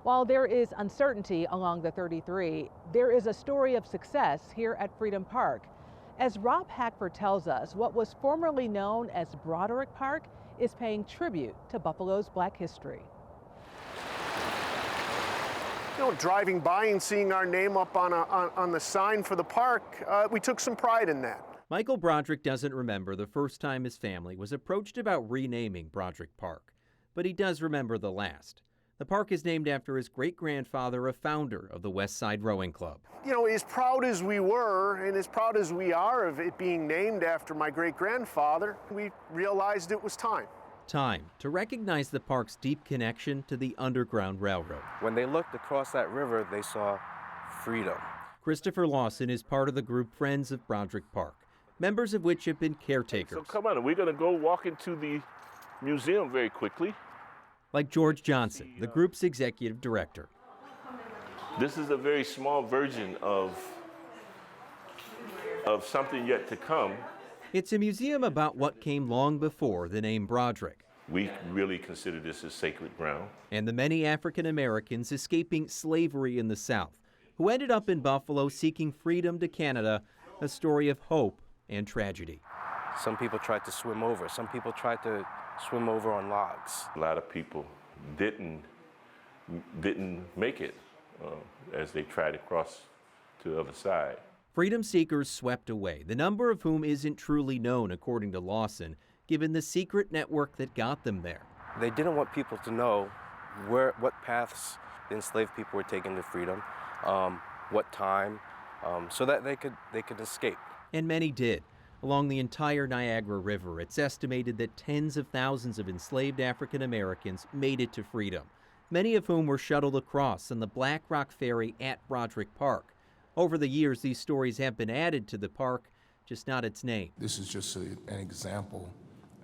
While there is uncertainty along the 33, there is a story of success here at Freedom Park. As Rob Hackford tells us, what was formerly known as Broderick Park is paying tribute to Buffalo's Black history. You know, driving by and seeing our name up on the sign for the park, we took some pride in that. Michael Broderick doesn't remember the first time his family was approached about renaming Broderick Park, but he does remember the last. The park is named after his great-grandfather, a founder of the West Side Rowing Club. You know, as proud as we were and as proud as we are of it being named after my great-grandfather, we realized it was time. Time to recognize the park's deep connection to the Underground Railroad. When they looked across that river, they saw freedom. Christopher Lawson is part of the group Friends of Broderick Park, members of which have been caretakers. So come on, we're going to go walk into the museum very quickly. Like George Johnson, the group's executive director. This is a very small version of something yet to come. It's a museum about what came long before the name Broderick. We really consider this as sacred ground. And the many African Americans escaping slavery in the South, who ended up in Buffalo seeking freedom to Canada, a story of hope and tragedy. Some people tried to swim over. Some people tried to swim over on logs. A lot of people didn't make it as they tried to cross to the other side. Freedom seekers swept away, the number of whom isn't truly known, according to Lawson, given the secret network that got them there. They didn't want people to know what paths the enslaved people were taking to freedom, what time, so that they could escape. And many did. Along the entire Niagara River, it's estimated that tens of thousands of enslaved African Americans made it to freedom, many of whom were shuttled across on the Black Rock Ferry at Broderick Park. Over the years, these stories have been added to the park, just not its name. This is just an example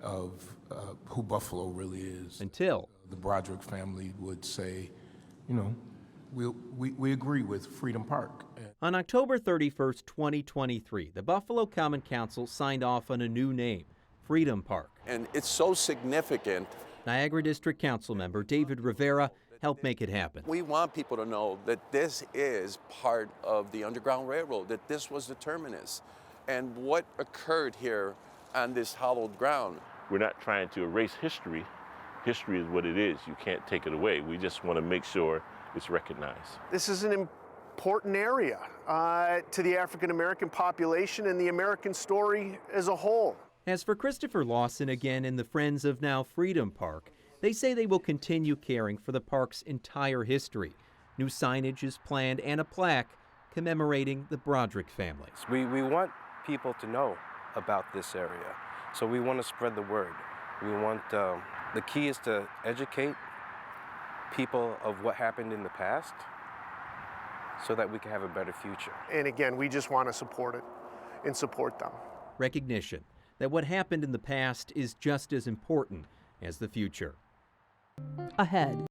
of who Buffalo really is. Until the Broderick family would say, you know, we agree with Freedom Park. On October 31st, 2023, the Buffalo Common Council signed off on a new name, Freedom Park. And it's so significant. Niagara District Council member David Rivera helped make it happen. We want people to know that this is part of the Underground Railroad, that this was the terminus. And what occurred here on this hallowed ground. We're not trying to erase history. History is what it is. You can't take it away. We just want to make sure it's recognized. This is an important area to the African American population and the American story as a whole. As for Christopher Lawson again and the Friends of Now Freedom Park, they say they will continue caring for the park's entire history. New signage is planned and a plaque commemorating the Broderick family. We want people to know about this area, so we want to spread the word. We want, the key is to educate people of what happened in the past so that we can have a better future. And again, we just want to support it and support them. Recognition that what happened in the past is just as important as the future. Ahead.